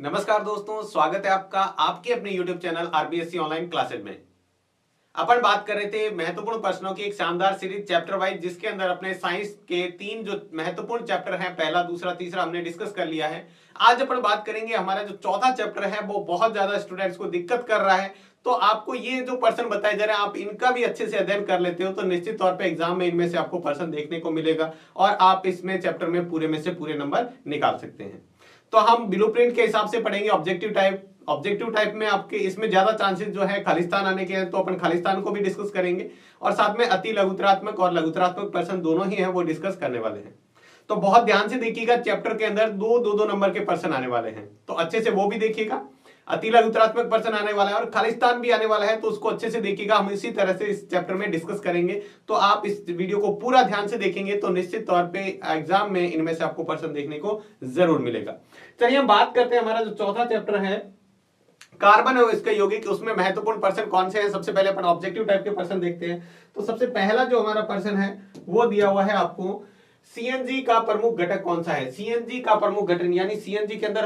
नमस्कार दोस्तों, स्वागत है आपका आपके अपने YouTube channel RBSC online classes में। अपन बात कर रहे थे महत्वपूर्ण प्रश्नों की एक शानदार सीरीज चैप्टर वाइज, जिसके अंदर अपने साइंस के 3 जो महत्वपूर्ण चैप्टर हैं, पहला, दूसरा, तीसरा, हमने डिस्कस कर लिया है। आज अपन बात करेंगे हमारा जो चौथा चैप्टर है, वो बहुत ज्यादा स्टूडेंट्स को दिक्कत कर रहा है। तो आपको ये जो पर्सन बताए जा रहे हैं, आप इनका भी अच्छे से अध्ययन कर लेते हो तो निश्चित तौर पे एग्जाम में इनमें से आपको पर्सन देखने को मिलेगा और आप इसमें चैप्टर में पूरे में से पूरे नंबर निकाल सकते हैं। तो हम ब्लूप्रिंट के हिसाब से पढ़ेंगे ऑब्जेक्टिव टाइप में आपके इसमें ज्यादा चांसेस जो है खालिस्तान आने के हैं, तो अपन खालिस्तान को भी डिस्कस करेंगे और साथ में अति लघुतरात्मक और लघुतरात्मक पर्सन दोनों ही हैं, वो डिस्कस करने वाले हैं। तो बहुत ध्यान से देखिएगा, चैप्टर के अंदर दो नंबर के पर्सन आने वाले हैं, तो अच्छे से वो भी देखिएगा। अति लघुतरात्मक पर्सन आने वाला है और खालिस्तान भी आने वाला है, तो उसको अच्छे से देखिएगा। हम इसी तरह से इस चैप्टर में डिस्कस करेंगे, तो आप इस वीडियो को पूरा ध्यान से देखेंगे तो निश्चित तौर पे एग्जाम में इनमें से आपको पर्सन देखने को जरूर मिलेगा। चलिए हम बात करते हैं, हमारा जो चौथा चैप्टर है कार्बन और इसके यौगिक, उसमें महत्वपूर्ण पर्सन कौन से हैं। सबसे पहले अपन ऑब्जेक्टिव टाइप के पर्सन देखते हैं। तो सबसे पहला जो हमारा पर्सन है वो दिया हुआ है आपको, सीएनजी का प्रमुख घटक कौन सा है। सीएनजी का प्रमुख घटक यानी सीएनजी के अंदर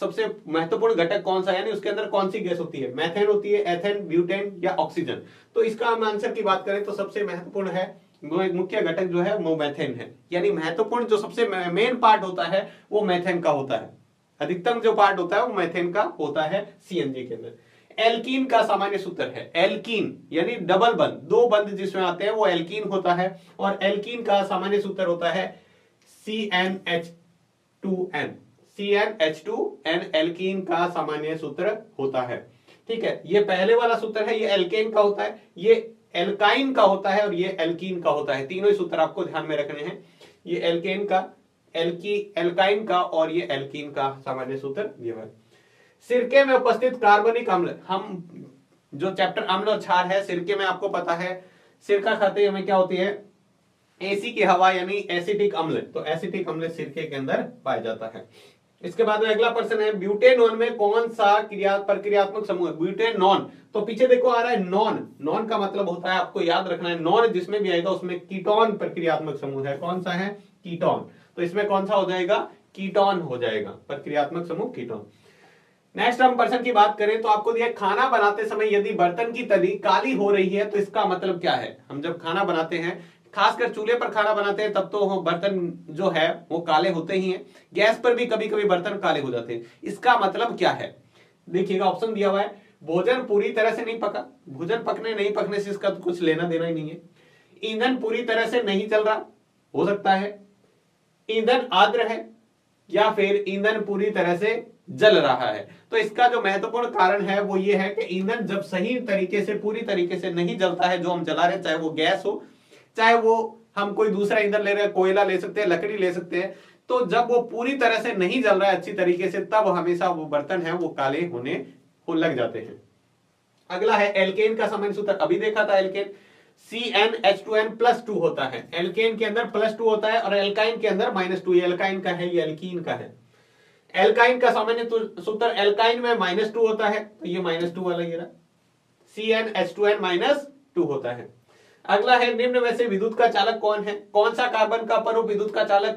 सबसे महत्वपूर्ण घटक कौन सा है, यानी उसके अंदर कौन सी गैस होती है, मैथेन होती है, एथेन, ब्यूटेन या ऑक्सीजन। तो इसका हम आंसर की बात करें तो सबसे महत्वपूर्ण है, मुख्य घटक जो है वो मैथेन है। यानी महत्वपूर्ण जो सबसे मेन पार्ट होता है वो मैथेन का होता है। अधिकतम जो पार्ट होता है वो मैथेन का होता है सीएनजी के अंदर। एल्कीन का सामान्य सूत्र है, एल्कीन यानी डबल बंध, दो बंध जिसमें आते हैं वो एल्कीन होता है, और एल्कीन का सामान्य सूत्र होता है CnH2n। CnH2n एल्कीन का सामान्य सूत्र होता है। ठीक है, ये पहले वाला सूत्र है, ये एल्केन का होता है, ये एल्काइन का होता है और ये एल्कीन का होता है। तीनों ही सूत्र आपको ध्यान में रखने हैं, ये एल्केन का, एल्काइन का और ये एल्कीन का सामान्य सूत्र दिया है। सिरके में उपस्थित कार्बनिक अम्ल, हम जो चैप्टर अम्ल और क्षार है, सिरके में आपको पता है सिरका खाते हमें क्या होती है, एसी की हवा यानी एसिटिक अम्ल। तो एसिटिक अम्ल सिरके के अंदर पाया जाता है। इसके बाद में अगला प्रश्न है, ब्यूटेनॉन में कौन सा प्रक्रियात्मक समूह है। ब्यूटेनॉन, तो पीछे देखो आ रहा है नॉन, नॉन का मतलब होता है, आपको याद रखना है, नॉन जिसमें भी आएगा उसमें कीटोन प्रक्रियात्मक समूह है। कौन सा है, कीटोन। तो इसमें कौन सा हो जाएगा, कीटोन हो जाएगा, प्रक्रियात्मक समूह कीटोन। नेक्स्ट हम पर्सन की बात करें तो आपको दिया, खाना बनाते समय यदि बर्तन की तली काली हो रही है तो इसका मतलब क्या है। हम जब खाना बनाते हैं, खासकर चूल्हे पर खाना बनाते हैं, तब तो बर्तन जो है वो काले होते ही हैं। गैस पर भी कभी कभी बर्तन काले हो जाते हैं, इसका मतलब क्या है। देखिएगा, ऑप्शन दिया हुआ है, भोजन पूरी तरह से नहीं पका, भोजन पकने नहीं पकने से इसका तो कुछ लेना देना ही नहीं है। ईंधन पूरी तरह से नहीं चल रहा, हो सकता है। ईंधन आर्द्र है, या फिर ईंधन पूरी तरह से जल रहा है। तो इसका जो महत्वपूर्ण कारण है वो ये है कि ईंधन जब सही तरीके से, पूरी तरीके से नहीं जलता है, जो हम जला रहे हैं, चाहे वो गैस हो, चाहे वो हम कोई दूसरा ईंधन ले रहे हैं, कोयला ले सकते हैं, लकड़ी ले सकते हैं, तो जब वो पूरी तरह से नहीं जल रहा है अच्छी तरीके से, तब हमेशा वो बर्तन है वो काले होने को लग जाते हैं। अगला है एल्केन का सामान्य सूत्र, अभी देखा था एल्केन, CnH2n+2 होता है। एल्केन के अंदर +2 होता है और एल्काइन के अंदर -2। ये एल्काइन का है, ये एल्कीन का है। एल्काइन का सामान्य सूत्र, एल्काइन में -2 होता है, तो ये -2 वाला ये रहा, CnH2n-2 होता है। अगला है, निम्न में से विद्युत का चालक कौन है। कौन सा कार्बन का परमाणु विद्युत का चालन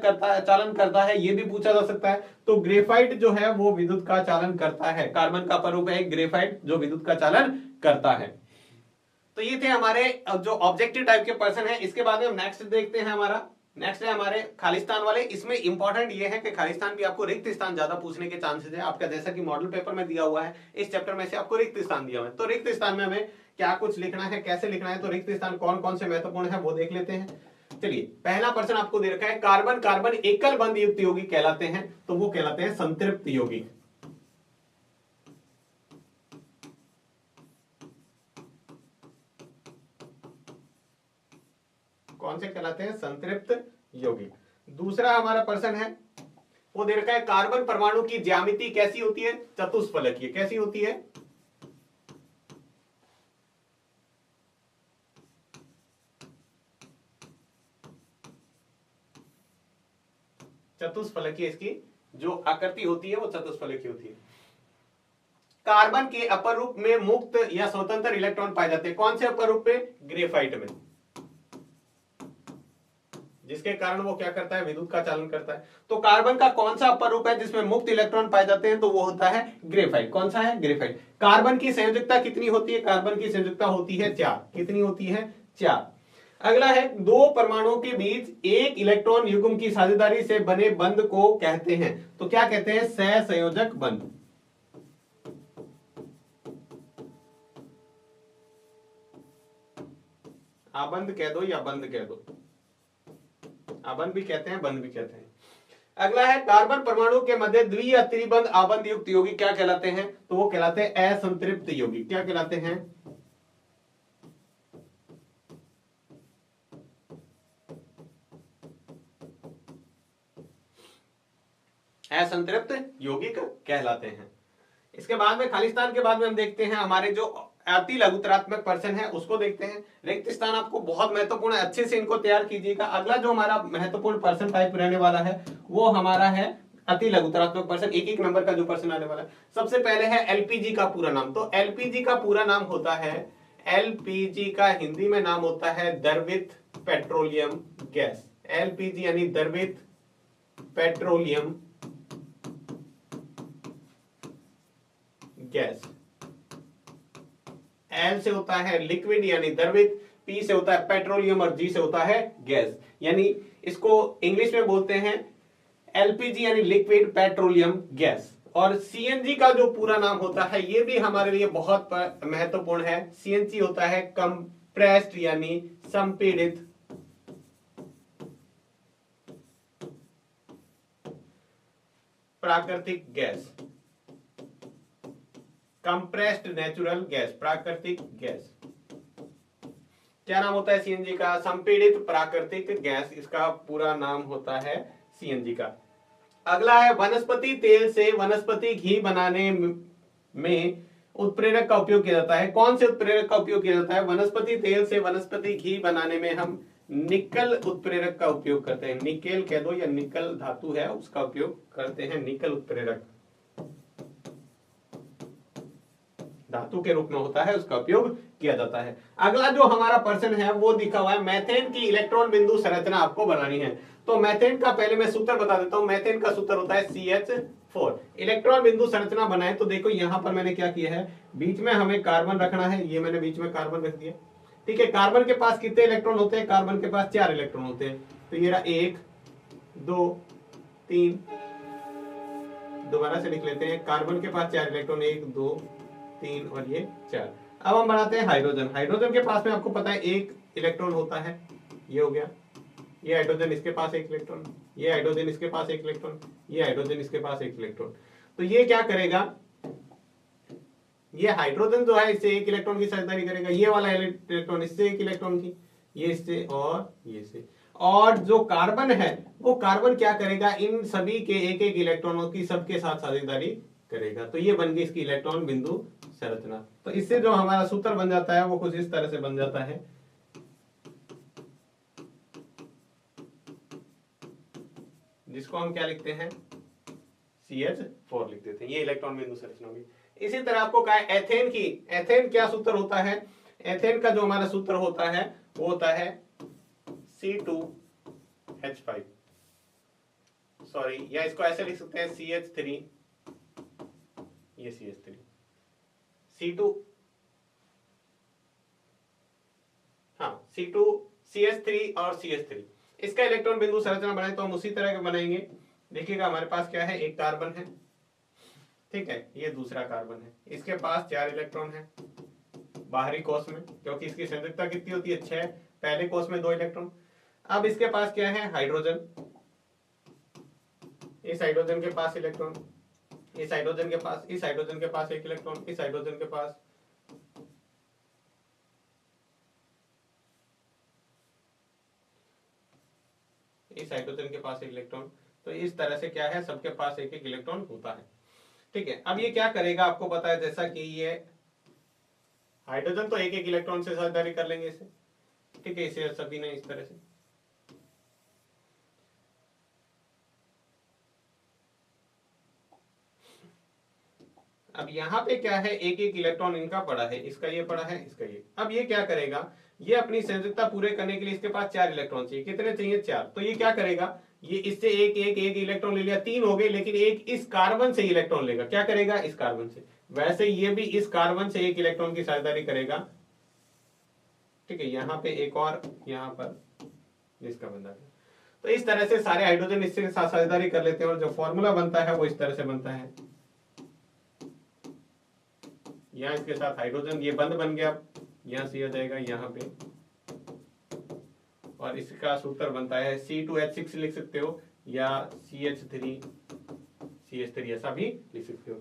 करता है, ये भी पूछा जा सकता है। तो ग्रेफाइट जो है वो विद्युत का चालन करता है, कार्बन का परमाणु है ग्रेफाइट जो विद्युत का चालन करता है। तो ये थे हमारे जो ऑब्जेक्टिव टाइप के पर्सन है। इसके बाद में हम नेक्स्ट देखते हैं, हमारा नेक्स्ट है हमारे खालिस्तान वाले। इसमें इंपॉर्टेंट ये है कि खालिस्तान भी आपको रिक्त स्थान ज्यादा पूछने के चांसेस है आपका, जैसा कि मॉडल पेपर में दिया हुआ है, इस चैप्टर में से आपको रिक्त स्थान दिया हुआ है। तो रिक्त स्थान में हमें क्या कुछ लिखना है, कैसे लिखना है, तो रिक्त स्थान कौन कौन से महत्वपूर्ण है वो देख लेते हैं। चलिए, पहला पर्सन आपको दे रखा है, कार्बन कार्बन एकल बंध युक्त यौगिक कहलाते हैं, तो वो कहलाते हैं संतृप्त यौगिक। कौन से कहलाते हैं, संतृप्त यौगिक। दूसरा हमारा पर्सन है, वो दे रखा है, कार्बन परमाणु की ज्यामिति कैसी होती है, चतुष्फलकीय। कैसी होती है, चतुष्फलकीय, इसकी जो आकृति होती है वो चतुष्फलकीय होती है। कार्बन के अपर रूप में मुक्त या स्वतंत्र इलेक्ट्रॉन पाए जाते हैं। कौन से अपर रूप में, ग्रेफाइट में। जिसके कारण वो क्या करता है, विद्युत का चालन करता है। तो कार्बन का कौन सा अपर रूप है जिसमें मुक्त इलेक्ट्रॉन पाए जाते हैं, तो वो होता है ग्रेफाइट। कौन सा है, ग्रेफाइट। कार्बन की संयोजकता कितनी होती है, कार्बन की संयोजकता होती है 4। कितनी होती है, 4। अगला है, दो परमाणुओं के बीच एक इलेक्ट्रॉन युग्म की साझेदारी से बने बंध को कहते हैं, तो क्या कहते हैं, सहसंयोजक बंध। आबंध कह दो या बंध कह दो, आबंध भी कहते हैं, बंध भी कहते हैं। अगला है, कार्बन परमाणु के मध्य द्वि या त्रिबंध आबंध युक्त यौगिक क्या कहलाते हैं, तो वो कहलाते हैं असंतृप्त यौगिक। क्या कहलाते हैं, असंतृप्त यौगिक कहलाते हैं। इसके बाद में खालिस्तान के बाद में हम देखते हैं हमारे जो अति लघुतरात्मक पर्सन है उसको देखते हैं। रिक्त स्थान आपको बहुत महत्वपूर्ण है, अच्छे से इनको तैयार कीजिएगा। अगला जो हमारा महत्वपूर्ण पर्सन टाइप रहने वाला है वो हमारा है अति लघुतरात्मक पर्सन। एक एक नंबर का जो पर्सन आने वाला है, सबसे पहले है एलपीजी का पूरा नाम। तो एलपीजी का पूरा नाम होता है, एलपीजी का हिंदी में नाम होता है द्रवित पेट्रोलियम गैस। एलपीजी यानी द्रवित पेट्रोलियम गैस। एल से होता है लिक्विड यानी द्रवित, पी से होता है पेट्रोलियम और जी से होता है गैस। यानी इसको इंग्लिश में बोलते हैं एलपीजी यानी लिक्विड पेट्रोलियम गैस। और सीएनजी का जो पूरा नाम होता है ये भी हमारे लिए बहुत महत्वपूर्ण है। सीएनजी होता है कंप्रेस्ड यानी संपीड़ित प्राकृतिक गैस। कंप्रेस्ड नेचुरल गैस, प्राकृतिक गैस। क्या नाम होता है सीएनजी का, संपीड़ित प्राकृतिक गैस, इसका पूरा नाम होता है सीएनजी का। अगला है, वनस्पति तेल से वनस्पति घी बनाने में उत्प्रेरक का उपयोग किया जाता है। कौन से उत्प्रेरक का उपयोग किया जाता है, वनस्पति तेल से वनस्पति घी बनाने में हम निकल उत्प्रेरक का उपयोग करते हैं। निकेल कह दो या निकल धातु है उसका उपयोग करते हैं, निकल उत्प्रेरक धातु के रूप में होता है, उसका उपयोग किया जाता है। अगला जो हमारा पर्सन है वो दिखा हुआ है, मैथेन की इलेक्ट्रॉन बिंदु संरचना आपको बनानी है। तो मैथेन का पहले मैं सूत्र बता देता हूं। मैथेन का सूत्र होता है CH4। इलेक्ट्रॉन बिंदु संरचना बनाए तो देखो यहां पर मैंने क्या किया है, बीच में हमें कार्बन रखना है, ये मैंने बीच में कार्बन रख दिया। ठीक है, कार्बन के पास कितने इलेक्ट्रॉन होते हैं, कार्बन के पास 4 इलेक्ट्रॉन होते हैं। तो ये रहा 1 2 3, दोबारा से लिख लेते हैं, कार्बन के पास 4 इलेक्ट्रॉन, 1 2 3 और ये 4। अब हम बनाते हैं हाइड्रोजन। हाइड्रोजन के पास में आपको पता है 1 इलेक्ट्रॉन होता है, ये हो गया। ये हाइड्रोजन इसके पास 1 इलेक्ट्रॉन, ये हाइड्रोजन इसके पास 1 इलेक्ट्रॉन, ये हाइड्रोजन इसके पास 1 इलेक्ट्रॉन। तो ये क्या करेगा, ये हाइड्रोजन जो है इससे 1 इलेक्ट्रॉन की साझेदारी करेगा, ये वाला इलेक्ट्रॉन इससे 1 इलेक्ट्रॉन की, ये इससे और ये से। और जो कार्बन है वो कार्बन क्या करेगा, इन सभी के 1 इलेक्ट्रॉनों की सबके साथ साझेदारी करेगा। तो ये बन गई इसकी इलेक्ट्रॉन बिंदु संरचना। तो इससे जो हमारा सूत्र बन जाता है वो कुछ इस तरह से बन जाता है, जिसको हम क्या लिखते हैं, CH4 लिख देते हैं। ये इलेक्ट्रॉन बिंदु संरचना होगी। इसी तरह आपको कहा है एथेन की, एथेन क्या सूत्र होता है, एथेन का जो हमारा सूत्र होता है वो होता है C2H5, सॉरी, या इसको ऐसे लिख सकते हैं CH3, ये CH3, C2, हाँ C2 CH3 और CH3। इसका इलेक्ट्रॉन बिंदु संरचना बनाए तो हम उसी तरह के बनाएंगे। देखिएगा हमारे पास क्या है, एक कार्बन है, ठीक है, ये दूसरा कार्बन है, इसके पास 4 इलेक्ट्रॉन है बाहरी कोष में, क्योंकि इसकी संयोजकता कितनी होती है, 6, पहले कोष में 2 इलेक्ट्रॉन। अब इसके पास क्या है, हाइड्रोजन, इस हाइड्रोजन के पास इलेक्ट्रॉन, इस हाइड्रोजन के पास, इस हाइड्रोजन के पास 1 इलेक्ट्रॉन, इस हाइड्रोजन के पास, इस हाइड्रोजन के पास 1 इलेक्ट्रॉन। तो इस तरह से क्या है, सबके पास 1 इलेक्ट्रॉन होता है। ठीक है, अब ये क्या करेगा आपको पता है, जैसा कि ये हाइड्रोजन तो 1 इलेक्ट्रॉन से साझेदारी कर लेंगे इसे, ठीक है, इसे सभी ने इस तरह से। अब यहाँ पे क्या है, 1 इलेक्ट्रॉन इनका पड़ा है, इसका ये पड़ा है, इसका ये। अब ये क्या करेगा, ये अपनी संयोजकता पूरे करने के लिए इसके पास 4 इलेक्ट्रॉन चाहिए। कितने चाहिए? 4। तो ये क्या करेगा, ये इससे एक एक एक इलेक्ट्रॉन ले लिया, 3 हो गए, लेकिन एक इस कार्बन से इलेक्ट्रॉन लेगा। क्या करेगा? इस कार्बन से। वैसे ये भी इस कार्बन से एक इलेक्ट्रॉन की साझेदारी करेगा। ठीक है, यहाँ पे एक और यहाँ पर इसका बंधा है। तो इस तरह से सारे हाइड्रोजन इससे साझेदारी कर लेते हैं और जो फॉर्मूला बनता है वो इस तरह से बनता है। यहाँ इसके साथ हाइड्रोजन ये बंद बन गया, यहाँ से आ जाएगा यहाँ पे, और इसका सूत्र बनता है C2H6 लिख सकते हो या CH3CH3 ऐसा भी लिख सकते हो।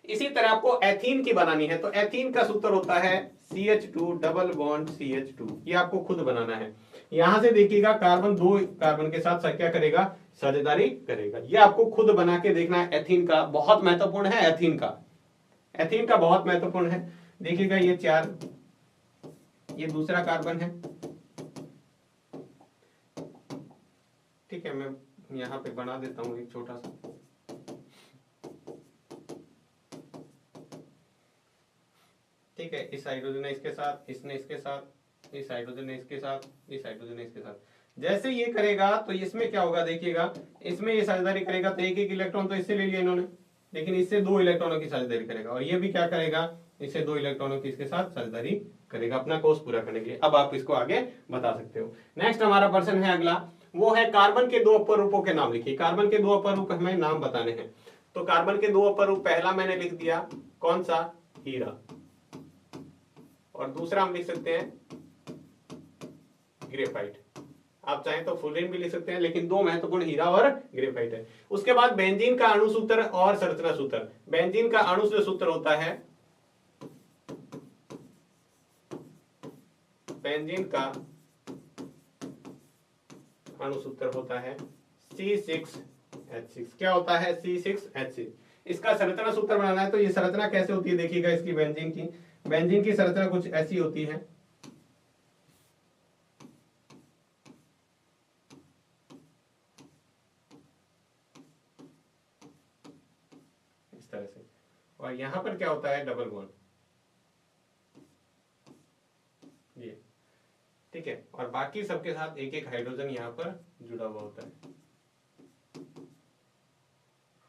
इसी तरह आपको एथीन की बनानी है तो एथीन का सूत्र होता है CH2 डबल बॉन्ड CH2। ये आपको खुद बनाना है। यहां से देखिएगा कार्बन 2 कार्बन के साथ क्या करेगा? साझेदारी करेगा। ये आपको खुद बना के देखना है। एथीन का बहुत महत्वपूर्ण है, एथीन का बहुत महत्वपूर्ण है। देखिएगा ये 4, ये दूसरा कार्बन है। ठीक है, मैं यहाँ पे बना देता हूं एक छोटा सा। ठीक है, इस हाइड्रोजन ने इसके साथ, इसने इसके साथ, इस हाइड्रोजन ने इसके साथ, इस हाइड्रोजन ने इसके साथ। जैसे ये करेगा तो इसमें क्या होगा? देखिएगा, इसमें ये साझेदारी करेगा तो एक एक इलेक्ट्रॉन तो इससे ले लिया इन्होंने, लेकिन इससे 2 इलेक्ट्रॉनों की साझेदारी करेगा, और ये भी क्या करेगा? इससे 2 इलेक्ट्रॉनों की इसके साथ साझेदारी करेगा अपना कोर्स पूरा करने के लिए। अब आप इसको आगे बता सकते हो। नेक्स्ट हमारा प्रश्न है अगला, वो है कार्बन के 2 अपर रूपों के नाम लिखिए। कार्बन के 2 अपर रूप हमें नाम बताने हैं। तो कार्बन के 2 अपर रूप, पहला मैंने लिख दिया, कौन सा? हीरा, और दूसरा हम लिख सकते हैं ग्रेफाइट। आप चाहें तो फ्लोरीन भी लिख सकते हैं, लेकिन 2 महत्वपूर्ण हीरा और ग्रेफाइट है। उसके बाद बेंजीन का अणु सूत्र और संरचना सूत्र। बेंजीन का अणु सूत्र होता है, बेंजीन का अणु सूत्र होता है C6H6। क्या होता है? C6H6। इसका संरचना सूत्र बनाना है। तो ये संरचना कैसे होती है देखिएगा इसकी, बेंजीन की संरचना कुछ ऐसी होती है। इस तरह से, और यहां पर क्या होता है? डबल बॉन्ड, ये। ठीक है, और बाकी सबके साथ एक एक हाइड्रोजन यहाँ पर जुड़ा हुआ होता है।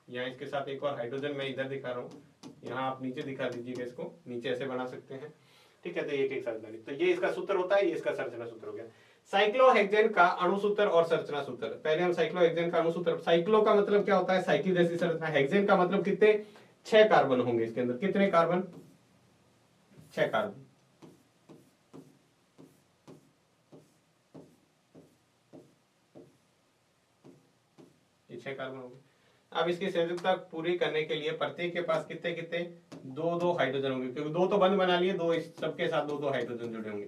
यहाँ इसके साथ एक और हाइड्रोजन मैं इधर दिखा रहा हूँ, यहाँ आप नीचे दिखा दीजिएगा, इसको नीचे ऐसे बना सकते हैं। ठीक है, तो एक एक साझेदारी, तो ये इसका सूत्र होता है, ये इसका संरचना सूत्र हो गया। साइक्लोहेक्सेन का अणु सूत्र और संरचना सूत्र। पहले हम साइक्लोहेक्सेन का अणु सूत्र, साइक्लो का मतलब क्या होता है? साइकिल जैसी संरचना। हेक्सेन का मतलब कितने? 6 कार्बन होंगे इसके अंदर। कितने कार्बन? 6 कार्बन। ये 6 कार्बन होंगे। अब इसकी संयोजकता पूरी करने के लिए प्रत्येक के पास कितने कितने? 2 हाइड्रोजन होंगे, क्योंकि 2 तो बंद बना लिए, 2 इस सबके साथ 2 हाइड्रोजन जुड़े होंगे।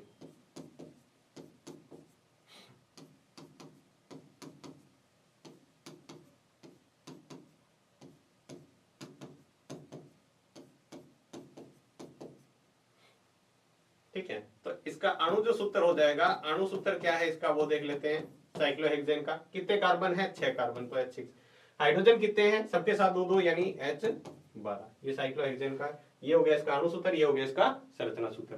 ठीक है, तो इसका अणु जो सूत्र हो जाएगा, अणु सूत्र क्या है इसका वो देख लेते हैं। साइक्लोहेक्सेन का कितने कार्बन है? 6 कार्बन, तो H6। हाइड्रोजन कितने हैं? सबके साथ 2 यानी H12। ये साइक्लोहेक्सेन का, ये हो गया इसका अणु सूत्र, ये हो गया इसका संरचना सूत्र।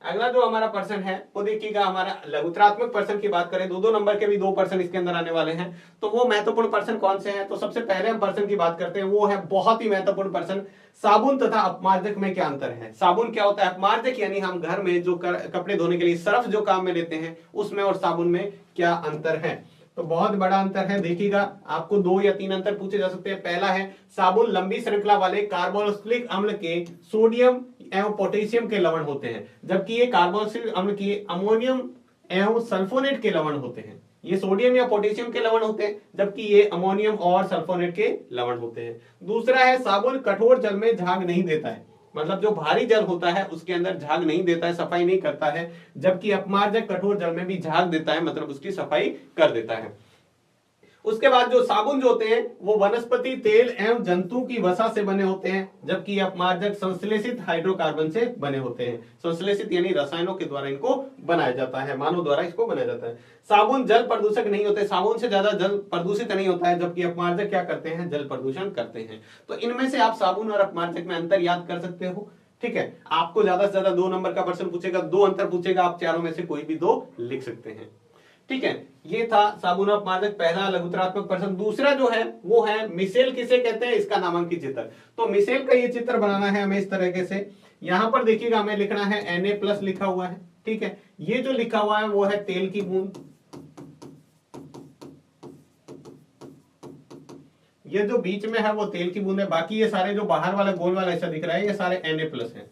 अगला जो हमारा प्रश्न है वो देखिएगा, हमारा लघुत्रात्मक प्रश्न की बात करें, 2 नंबर के भी 2 प्रश्न इसके अंदर आने वाले हैं। तो वो महत्वपूर्ण प्रश्न कौन से हैं? तो सबसे पहले हम प्रश्न की बात करते हैं, वो है बहुत ही महत्वपूर्ण प्रश्न, साबुन तथा अपमार्जक में क्या अंतर है? साबुन क्या होता है? अपमार्जक यानी हम घर में जो कपड़े धोने के लिए सर्फ जो काम में लेते हैं, उसमें और साबुन में क्या अंतर है? तो बहुत बड़ा अंतर है। देखिएगा, आपको 2 या 3 अंतर पूछे जा सकते हैं। पहला है, साबुन लंबी श्रृंखला वाले कार्बोक्सिलिक अम्ल के सोडियम एवं पोटेशियम के लवण होते हैं, जबकि ये कार्बोक्सिलिक अम्ल के अमोनियम एवं सल्फोनेट के लवण होते हैं। ये सोडियम या पोटेशियम के लवण होते हैं, जबकि ये अमोनियम और सल्फोनेट के लवण होते हैं। दूसरा है, साबुन कठोर जल में झाग नहीं देता है, मतलब जो भारी जल होता है उसके अंदर झाग नहीं देता है, सफाई नहीं करता है, जबकि अपमार्जक कठोर जल में भी झाग देता है, मतलब उसकी सफाई कर देता है। उसके बाद जो साबुन जो होते हैं वो वनस्पति तेल एवं जंतु की वसा से बने होते हैं, जबकि अपमार्जक संश्लेषित हाइड्रोकार्बन से बने होते हैं। संश्लेषित यानी रसायनों के द्वारा इनको बनाया जाता है, मानव द्वारा इसको बनाया जाता है। साबुन जल प्रदूषक नहीं होते, साबुन से ज्यादा जल प्रदूषित नहीं होता है, जबकि अपमार्जक क्या करते हैं? जल प्रदूषण करते हैं। तो इनमें से आप साबुन और अपमार्जक में अंतर याद कर सकते हो। ठीक है, आपको ज्यादा से ज्यादा 2 नंबर का प्रश्न पूछेगा, 2 अंतर पूछेगा, आप चारों में से कोई भी 2 लिख सकते हैं। ठीक है, ये था साबुन अपमार्जक पहला लघुतरात्मक प्रश्न। दूसरा जो है वो है मिसेल किसे कहते हैं, इसका नामांकित चित्र। तो मिसेल का ये चित्र बनाना है हमें इस तरीके से। यहां पर देखिएगा हमें लिखना है Na+ लिखा हुआ है। ठीक है, ये जो लिखा हुआ है वो है तेल की बूंद, ये जो बीच में है वो तेल की बूंद है, बाकी ये सारे जो बाहर वाला गोल वाला ऐसा दिख रहा है ये सारे Na+ हैं।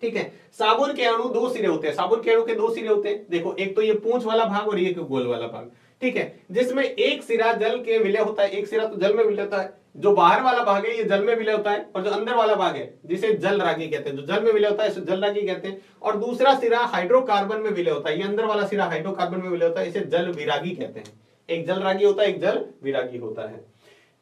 ठीक है, साबुन के अणु 2 सिरे होते हैं, साबुन के अणु के 2 सिरे होते हैं। देखो, एक तो ये पूंछ वाला भाग और ये गोल वाला भाग। ठीक है, जिसमें एक सिरा जल के विलय होता है, एक सिरा तो जल में विलय होता है, जो बाहर वाला भाग है ये जल में विलय होता है, और जो अंदर वाला भाग है जिसे जल रागी कहते हैं, जो जल में विलय होता है इसे जल रागी कहते हैं। और दूसरा सिरा हाइड्रोकार्बन में विलय होता है, ये अंदर वाला सिरा हाइड्रोकार्बन में विलय होता है, इसे जल विरागी कहते हैं। एक जल रागी होता है, एक जल विरागी होता है।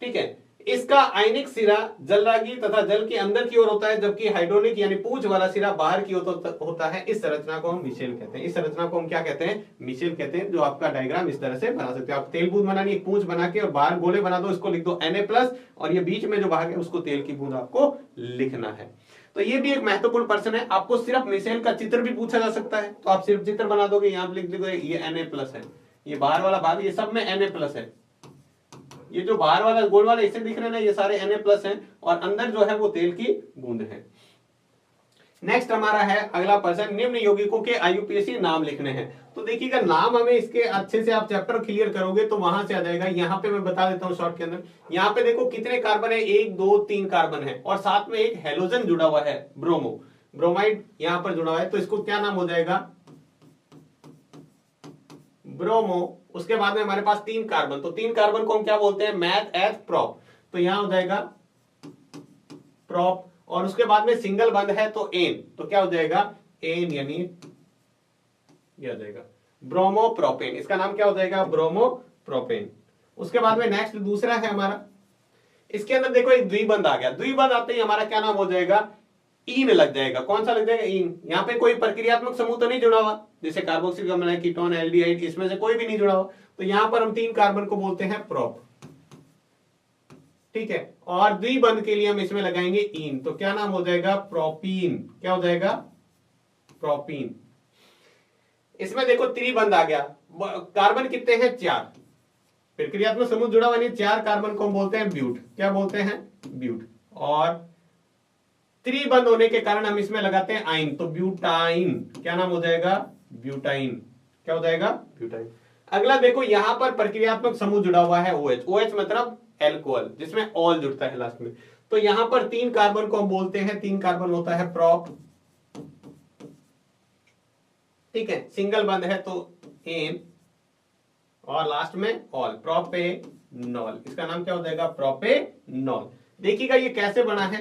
ठीक है, इसका आयनिक सिरा जलरागी तथा जल के अंदर की ओर होता है, जबकि हाइड्रोनिक यानी पूंछ वाला सिरा बाहर की ओर होता है। इस संरचना को हम मिशेल कहते हैं। इस संरचना को हम क्या कहते हैं, मिशेल कहते हैं। जो आपका डायग्राम इस तरह से बना सकते हो आप। तेल बूंद बनानी, एक पूंछ बना के और बाहर गोले बना दो, इसको लिख दो Na+, और ये बीच में जो भाग है उसको तेल की बूंद आपको लिखना है। तो ये भी एक महत्वपूर्ण प्रश्न है। आपको सिर्फ मिशेल का चित्र भी पूछा जा सकता है, तो आप सिर्फ चित्र बना दोगे, यहाँ लिख दोगे ये Na+ है, ये बाहर वाला भाग ये सब में Na+ है, ये जो बाहर वाला गोल वाला इससे दिख रहे हैं ये सारे Na+ हैं, और अंदर जो है वो तेल की बूंद है। नेक्स्ट हमारा है अगला प्रश्न, निम्न यौगिकों के IUPAC नाम लिखने हैं। तो देखिएगा, नाम हमें इसके अच्छे से आप चैप्टर क्लियर करोगे तो वहां से आ जाएगा। यहाँ पे मैं बता देता हूँ शॉर्ट के अंदर। यहाँ पे देखो कितने कार्बन है, 1 2 3 कार्बन है, और साथ में एक हेलोजन जुड़ा हुआ है, ब्रोमाइड यहाँ पर जुड़ा हुआ है, तो इसको क्या नाम हो जाएगा, ब्रोमो। उसके बाद में हमारे पास 3 कार्बन, तो 3 कार्बन को हम क्या बोलते हैं, मैथ एथ प्रोप, तो यहां हो जाएगा प्रोप। और उसके बाद में सिंगल बंद है तो एन, तो क्या हो जाएगा, एन, यानी ये हो जाएगा ब्रोमोप्रोपेन। इसका नाम क्या हो जाएगा, ब्रोमोप्रोपेन। उसके बाद में नेक्स्ट दूसरा है हमारा, इसके अंदर देखो एक द्विबंध आ गया, द्विबंध आते ही हमारा क्या नाम हो जाएगा, ईन लग जाएगा। कौन सा लग जाएगा, ईन। यहाँ पे कोई प्रक्रियात्मक समूह तो नहीं जुड़ा हुआ, जैसे कार्बोक्सिलिक अम्ल है, कीटोन, एल्डिहाइड, इसमें से कोई भी नहीं जुड़ा हुआ, तो यहाँ पर हम 3 कार्बन को बोलते हैं प्रोप। ठीक है, और द्विबंध के लिए हम इसमें लगाएंगे ईन, तो क्या नाम हो जाएगा, प्रोपीन। क्या हो जाएगा, प्रोपीन। इसमें देखो त्रिबंध आ गया, कार्बन कितने हैं, 4, प्रक्रियात्मक समूह जुड़ा हुआ नहीं, 4 कार्बन को हम बोलते हैं ब्यूट। क्या बोलते हैं, ब्यूट। और त्रिबंध होने के कारण हम इसमें लगाते हैं आइन, तो ब्यूटाइन। क्या नाम हो जाएगा, ब्यूटाइन। क्या हो जाएगा, ब्यूटाइन। अगला देखो, यहां पर प्रक्रियात्मक समूह जुड़ा हुआ है OH, OH मतलब एल्कोहल, जिसमें ऑल जुड़ता है लास्ट में, तो यहां पर 3 कार्बन को हम बोलते हैं, 3 कार्बन होता है प्रोप। ठीक है, सिंगल बंद है तो एन, और लास्ट में ऑल, प्रोपेनॉल। इसका नाम क्या हो जाएगा, प्रोपेनॉल। देखिएगा ये कैसे बना है,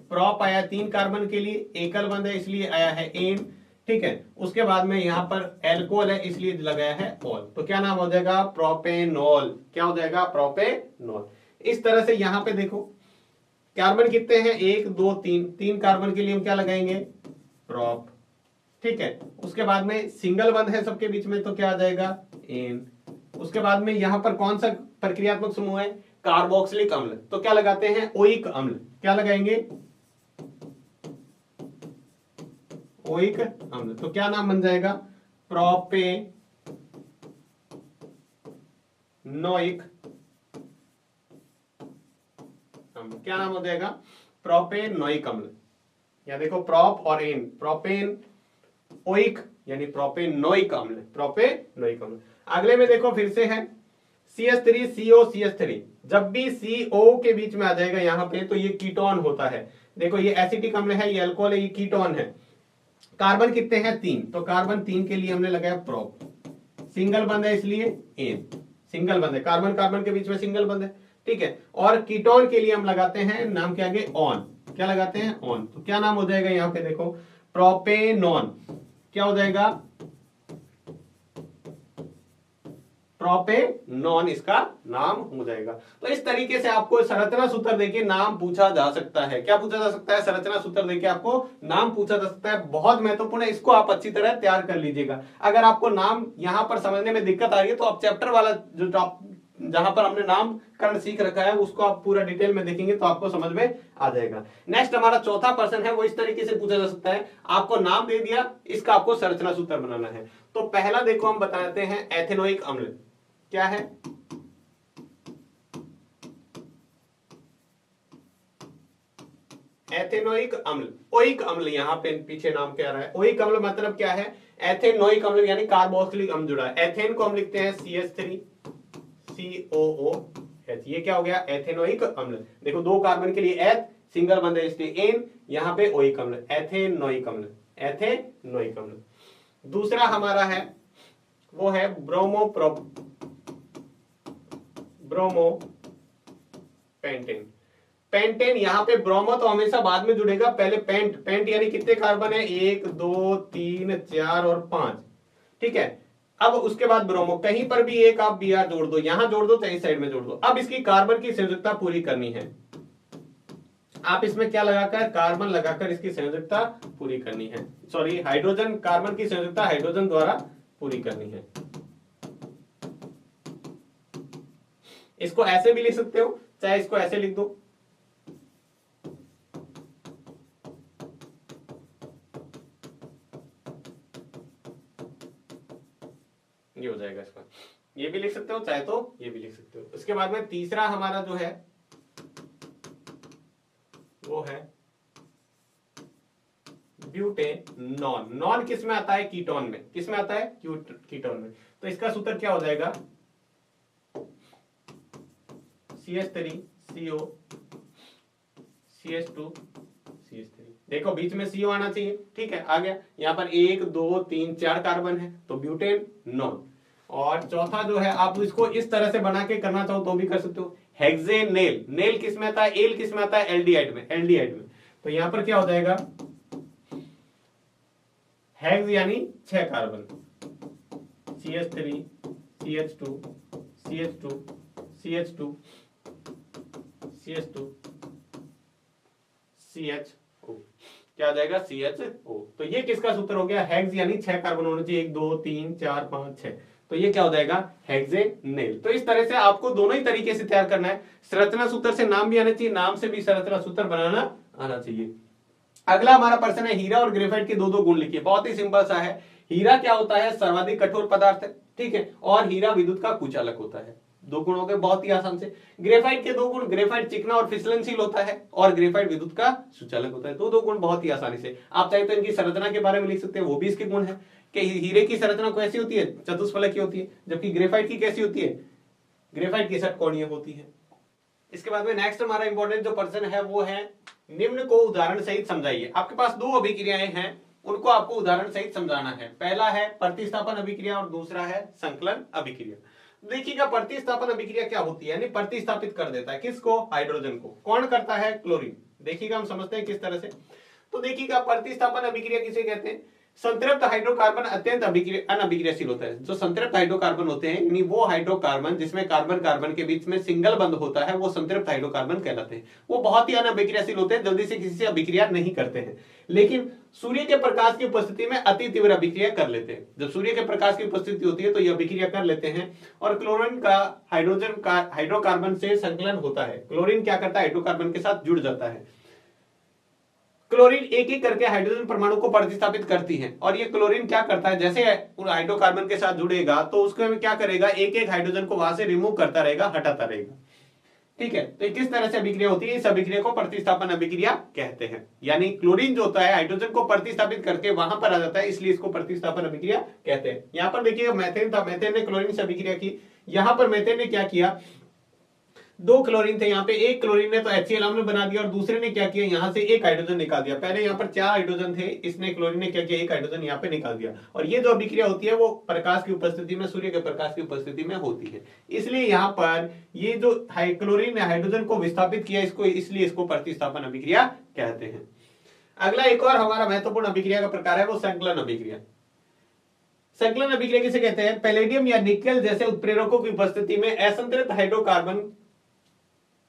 प्रोप आया 3 कार्बन के लिए, एकल बंद है इसलिए आया है एन। ठीक है, उसके बाद में यहां पर एल्कोहल है इसलिए लगाया है ऑल, तो क्या नाम हो जाएगा, प्रोपेनॉल। क्या हो जाएगा, प्रोपेनॉल। इस तरह से यहां पे देखो कार्बन कितने हैं, 1 2 3, 3 कार्बन के लिए हम क्या लगाएंगे, प्रोप। ठीक है, उसके बाद में सिंगल बंद है सबके बीच में, तो क्या आ जाएगा, एन। उसके बाद में यहां पर कौन सा प्रक्रियात्मक समूह है, कार्बोक्सिलिक अम्ल, तो क्या लगाते हैं, ओइक अम्ल। क्या लगाएंगे, ओइक अम्ल, तो क्या नाम बन जाएगा, प्रोपेनोइक अम्ल। क्या नाम हो जाएगा, प्रोपेनोइक अम्ल। या देखो प्रोप और एन, प्रोपेन ओइक यानी प्रोपेनोइक अम्ल, प्रोपेनोइक अम्ल। अगले में देखो फिर से है CH3 CO CH3, जब भी CO के बीच में आ जाएगा यहां पे तो ये कीटोन होता है। देखो ये एसिटिक अम्ल है, ये अल्कोहल है, ये कीटोन है। कार्बन कितने हैं, 3, तो कार्बन 3 के लिए हमने लगाया प्रोप। सिंगल बंद है इसलिए एन, सिंगल बंद है, कार्बन कार्बन के बीच में सिंगल बंद है। ठीक है, और कीटोन के लिए हम लगाते हैं नाम के आगे ऑन। क्या लगाते हैं, ऑन, तो क्या नाम हो जाएगा, यहाँ पे देखो प्रोपेनॉन। क्या हो जाएगा, प्रोपेनॉन इसका नाम हो जाएगा। तो इस तरीके से आपको संरचना सूत्र देके नाम पूछा जा सकता है। क्या पूछा जा सकता है, संरचना सूत्र देके आपको नाम पूछा जा सकता है। बहुत महत्वपूर्ण है, इसको आप अच्छी तरह तैयार कर लीजिएगा। अगर आपको नाम यहां पर समझने में दिक्कत आ रही है तो आप चैप्टर वाला जो जहां पर हमने नामकरण सीख रखा है उसको आप पूरा डिटेल में देखेंगे तो आपको समझ में आ जाएगा। नेक्स्ट हमारा चौथा प्रश्न है, वो इस तरीके से पूछा जा सकता है, आपको नाम दे दिया, इसका आपको संरचना सूत्र बनाना है। तो पहला देखो हम बताते हैं एथेनोइक अम्ल क्या है। एथेनोइक अम्ल, ओइक अम्ल, यहाँ पे पीछे नाम क्या रहा है, ओइक अम्ल मतलब क्या है, एथेनोइक अम्ल यानी कार्बोक्सिलिक अम्ल जुड़ा है। एथेन को हम लिखते हैं CH3COOH, ये क्या हो गया एथेनोइक अम्ल। देखो दो कार्बन के लिए एथ सिंगल बंद है इसलिए एन, यहाँ पे ओइक अम्ल, एथेनोइक अम्ल, एथेनोइक अम्ल। दूसरा हमारा है वो है ब्रोमोपेंटेन। पेंटेन, यहाँ पे ब्रोमो तो हमेशा बाद में जुड़ेगा, पहले पेंट, पेंट यानी कितने कार्बन है 1 2 3 4 और 5, ठीक है। अब उसके बाद ब्रोमो, कहीं पर भी एक आप Br जोड़ दो, यहां जोड़ दो चाहे इस साइड में जोड़ दो। अब इसकी कार्बन की संयोजकता पूरी करनी है, आप इसमें क्या लगाकर, कार्बन लगाकर इसकी संयोजकता पूरी करनी है, सॉरी हाइड्रोजन, कार्बन की संयोजकता हाइड्रोजन द्वारा पूरी करनी है। इसको ऐसे भी लिख सकते हो, चाहे इसको ऐसे लिख दो, ये हो जाएगा इसका, ये भी लिख सकते हो चाहे तो ये भी लिख सकते हो। उसके बाद में तीसरा हमारा जो है वो है ब्यूटेनॉन। नॉन किस में आता है, कीटोन में। किस में आता है, कीटोन में। तो इसका सूत्र क्या हो जाएगा CH3CO CH2 CH3। देखो बीच में CO आना चाहिए, ठीक है, आ गया। यहाँ पर 1 2 3 4 कार्बन है तो ब्यूटेन नॉन। और चौथा जो है आप इसको इस तरह से बना के करना चाहो तो भी कर सकते हो, हेक्सेनेल। नेल किस में आता है, एल किस में आता है, एल्डिहाइड में, एल्डिहाइड में। तो यहाँ पर क्या हो जाएगा, हेक्स यानी 6 carbon, CH3 CH2 CH2 CH2 CH2 CHO, क्या आ जाएगा CHO। तो ये किसका सूत्र हो गया, हेक्स यानी 6 कार्बन होने चाहिए, 1 2 3 4 5 6, तो ये क्या हो जाएगा हेक्सेनेल। तो इस तरह से आपको दोनों ही तरीके से तैयार करना है, संरचना सूत्र से नाम भी आना चाहिए, नाम से भी संरचना सूत्र बनाना आना चाहिए। अगला हमारा प्रश्न है हीरा और ग्रेफाइट के दो दो गुण लिखिए। बहुत ही सिंपल सा है, हीरा क्या होता है, सर्वाधिक कठोर पदार्थ है, ठीक है, और हीरा विद्युत का कुचालक होता है। दो गुण हो गए बहुत ही आसान से। ग्रेफाइट के दो गुण, ग्रेफाइट चिकना और फिसलनशील होता है और ग्रेफाइट विद्युत का सुचालक होता है। दो गुण बहुत ही आसानी से, आप चाहे तो इनकी संरचना के बारे में लिख सकते हैं, वो भी इसके गुण है कि हीरे की संरचना कैसी होती है, चतुष्फलक की होती है, जबकि ग्रेफाइट की कैसी होती है, ग्रेफाइट की षटकोणीय होती है। इसके बाद में नेक्स्ट हमारा इंपॉर्टेंट जो प्रश्न है वो है निम्न को उदाहरण सहित समझाइए। आपके पास दो अभिक्रियाएं हैं, उनको आपको उदाहरण सहित समझाना है। पहला है प्रतिस्थापन अभिक्रिया और दूसरा है संकलन अभिक्रिया। देखिएगा प्रतिस्थापन अभिक्रिया क्या होती है, यानी प्रतिस्थापित कर देता है किसको, हाइड्रोजन को। कौन करता है, क्लोरीन। देखिएगा हम समझते हैं किस तरह से। तो देखिएगा प्रतिस्थापन अभिक्रिया किसे कहते हैं, संतृप्त हाइड्रोकार्बन अत्यंत अनअभिक्रियाशील होता है। जो संतृप्त हाइड्रोकार्बन होते हैं यानी वो हाइड्रोकार्बन जिसमें कार्बन कार्बन के बीच में सिंगल बंध होता है, वो संतृप्त हाइड्रोकार्बन कहलाते हैं। वो बहुत ही अनअभिक्रियाशील होते हैं, जल्दी से किसी से अभिक्रिया नहीं करते हैं, लेकिन सूर्य के प्रकाश की उपस्थिति में अति तीव्र अभिक्रिया कर लेते हैं। जब सूर्य के प्रकाश की उपस्थिति होती है तो ये अभिक्रिया कर लेते हैं और क्लोरीन का हाइड्रोजन का हाइड्रोकार्बन से संकलन होता है। क्लोरीन क्या करता है, हाइड्रोकार्बन के साथ जुड़ जाता है। क्लोरीन एक एक करके हाइड्रोजन परमाणु को प्रतिस्थापित करती है और ये क्लोरीन क्या करता है, जैसे हाइड्रोकार्बन के साथ जुड़ेगा तो उसको क्या करेगा, एक एक हाइड्रोजन को वहां से रिमूव करता रहेगा, हटाता रहेगा, ठीक है। तो किस तरह से अभिक्रिया होती है, इस अभिक्रिया को प्रतिस्थापन अभिक्रिया कहते हैं। यानी क्लोरीन जो होता है हाइड्रोजन को प्रतिस्थापित करके वहां पर आ जाता है, इसलिए इसको प्रतिस्थापन अभिक्रिया कहते हैं। यहां पर देखिएगा मेथेन था, मेथेन ने क्लोरीन से अभिक्रिया की। यहां पर मेथेन ने क्या किया, दो क्लोरीन थे, यहाँ पे एक क्लोरीन ने तो HCl अम्ल बना दिया और दूसरे ने क्या किया, यहाँ से एक हाइड्रोजन निकाल दिया। पहले यहाँ पर 4 हाइड्रोजन थे, इसने क्लोरीन ने क्या किया, एक हाइड्रोजन यहाँ पे निकाल दिया। और ये जो अभिक्रिया होती है वो प्रकाश की उपस्थिति में, सूर्य के प्रकाश की उपस्थिति में होती है। इसलिए यहाँ पर ये जो क्लोरीन ने हाइड्रोजन को विस्थापित किया, इसको इसलिए इसको प्रतिस्थापन अभिक्रिया कहते हैं। अगला एक और हमारा महत्वपूर्ण अभिक्रिया का प्रकार है वो संकलन अभिक्रिया। संकलन अभिक्रिया किसे कहते हैं, पैलेडियम या निकेल जैसे उत्प्रेरकों की उपस्थिति में असंतृप्त हाइड्रोकार्बन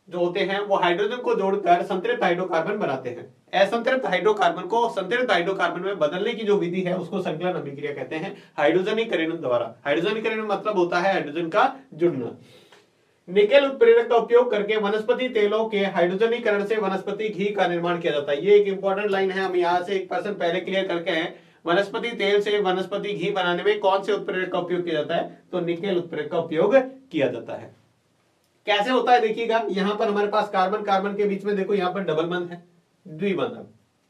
जो होते हैं वो हाइड्रोजन को जोड़कर संतृप्त हाइड्रोकार्बन बनाते हैं। असंतृप्त हाइड्रोकार्बन को संतृप्त हाइड्रोकार्बन में बदलने की जो विधि है उसको संकलन अभिक्रिया कहते हैं, हाइड्रोजनीकरण द्वारा। हाइड्रोजनीकरण मतलब होता है हाइड्रोजन का जुड़ना। निकेल उत्प्रेरक का उपयोग करके वनस्पति तेलों के हाइड्रोजनीकरण से वनस्पति घी का निर्माण किया जाता है। ये एक इंपॉर्टेंट लाइन है, हम यहाँ से 1% पहले क्लियर करके हैं। वनस्पति तेल से वनस्पति घी बनाने में कौन से उत्प्रेरक का उपयोग किया जाता है? तो निकेल उत्प्रेरक का उपयोग किया जाता है। कैसे होता है देखिएगा, यहाँ पर हमारे पास कार्बन कार्बन के बीच में देखो यहाँ पर डबल बंध है, द्विबंध,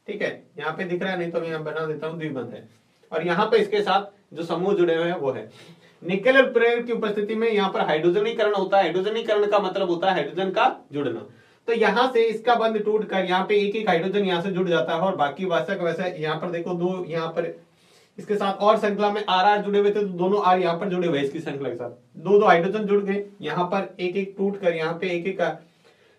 ठीक है, यहाँ पे दिख रहा है, नहीं तो मैं यहाँ बना देता हूँ, द्विबंध है, और यहाँ पे इसके साथ जो समूह जुड़े हुए हैं वो है। निकेल उत्प्रेरक की उपस्थिति में यहाँ पर हाइड्रोजनीकरण होता है। हाइड्रोजनीकरण का मतलब होता है हाइड्रोजन का जुड़ना। तो यहाँ से इसका बंध टूटकर यहाँ पे एक एक हाइड्रोजन यहाँ से जुड़ जाता है और बाकी वैसा का वैसा यहाँ पर देखो दो, यहाँ पर इसके साथ और श्रृंखला में आर जुड़े हुए थे, तो दोनों आर यहाँ पर जुड़े हुए इसकी श्रृंखला के साथ, दो हाइड्रोजन जुड़ गए, यहाँ पर एक एक टूट कर यहाँ पे एक एक,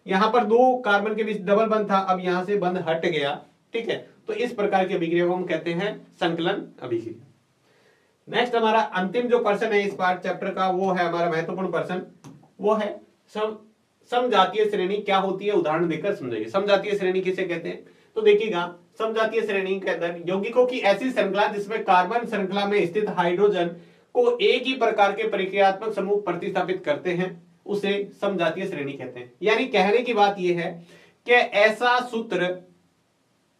यहाँ पर दो कार्बन के बीच डबल बंध था, अब यहाँ से बंध हट गया, ठीक है। तो इस प्रकार की अभिक्रिया को हम कहते हैं संकलन अभिक्रिया। नेक्स्ट हमारा अंतिम जो पर्सन है इस पार्ट चैप्टर का, वो है हमारा महत्वपूर्ण पर्सन, वो है समजातीय श्रेणी क्या होती है, उदाहरण देकर समझाइए। समजातीय श्रेणी किसे कहते हैं? तो देखिएगा, समजातीय श्रेणी के अंदर यौगिकों की ऐसी श्रृंखला जिसमें कार्बन श्रृंखला में स्थित हाइड्रोजन को एक ही प्रकार के प्रक्रियात्मक समूह प्रतिस्थापित करते हैं, उसे समजातीय श्रेणी कहते हैं। यानी कहने की बात यह है कि ऐसा सूत्र,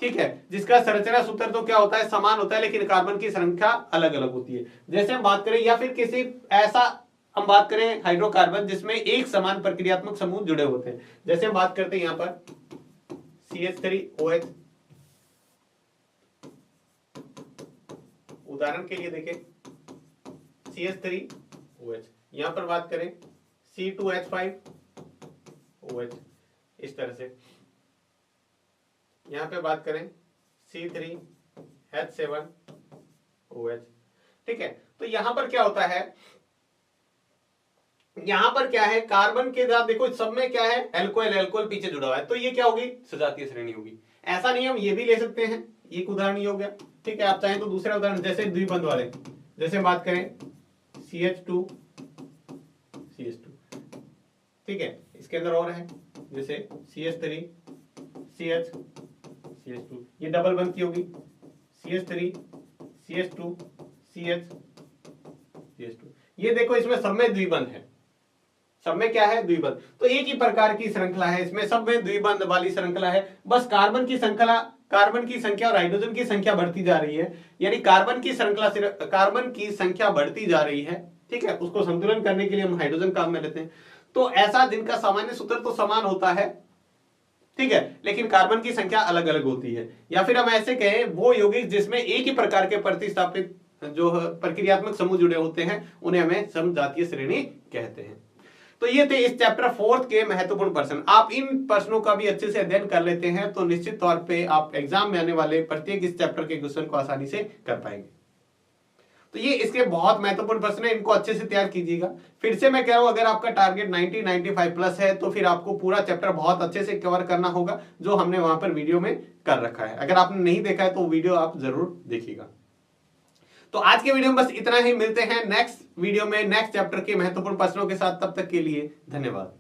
ठीक है, जिसका संरचना सूत्र तो क्या होता है, समान होता है, लेकिन कार्बन की संख्या अलग अलग होती है। जैसे हम बात करें, या फिर किसी ऐसा हम बात करें हाइड्रोकार्बन जिसमें एक समान प्रक्रियात्मक समूह जुड़े होते हैं। जैसे हम बात करते हैं यहाँ पर CH3OH, उदाहरण के लिए देखें CH3OH, यहां पर बात करें C2H5OH, इस तरह से यहां पे बात करें C3H7OH, ठीक है। तो यहां पर क्या होता है, यहां पर क्या है, कार्बन के साथ देखो सब में क्या है, एल्कोहल, एल्कोहल पीछे जुड़ा हुआ है, तो ये क्या होगी, सजातीय श्रेणी होगी। ऐसा नहीं, हम ये भी ले सकते हैं, एक उदाहरण ये हो गया, ठीक है। आप चाहें तो दूसरा उदाहरण, जैसे द्विबंध वाले, जैसे हम बात करें CH2, ठीक है, इसके अंदर और है जैसे CH3, CH2, ये डबल बंध की होगी, CH3, CH2, CH2, ये देखो इसमें सब में द्विबंध है, सब में क्या है, द्विबंध। तो एक ही प्रकार की श्रृंखला है, इसमें सब में द्विबंध वाली श्रृंखला है, बस कार्बन की संख्या और हाइड्रोजन की संख्या बढ़ती जा रही है, यानी कार्बन की संख्या बढ़ती जा रही है, ठीक है। उसको संतुलन करने के लिए हम हाइड्रोजन काम में लेते हैं। तो ऐसा जिनका सामान्य सूत्र तो समान होता है, ठीक है, लेकिन कार्बन की संख्या अलग अलग होती है। या फिर हम ऐसे कहें, वो यौगिक जिसमें एक ही प्रकार के प्रतिस्थापित जो प्रक्रियात्मक समूह जुड़े होते हैं, उन्हें हमें समजातीय श्रेणी कहते हैं। तो ये थे इस चैप्टर 4 के महत्वपूर्ण प्रश्न। आप इन प्रश्नों का भी अच्छे से अध्ययन कर लेते हैं तो निश्चित तौर पे आप एग्जाम में आने वाले प्रत्येक इस चैप्टर के क्वेश्चन को आसानी से कर पाएंगे। तो ये इसके बहुत महत्वपूर्ण प्रश्न है, इनको अच्छे से तैयार कीजिएगा। फिर से मैं कह रहा हूं, अगर आपका टारगेट 90-95 प्लस है तो फिर आपको पूरा चैप्टर बहुत अच्छे से कवर करना होगा, जो हमने वहां पर वीडियो में कर रखा है। अगर आपने नहीं देखा है तो वीडियो आप जरूर देखिएगा। तो आज के वीडियो में बस इतना ही, मिलते हैं नेक्स्ट वीडियो में नेक्स्ट चैप्टर के महत्वपूर्ण प्रश्नों के साथ। तब तक के लिए धन्यवाद।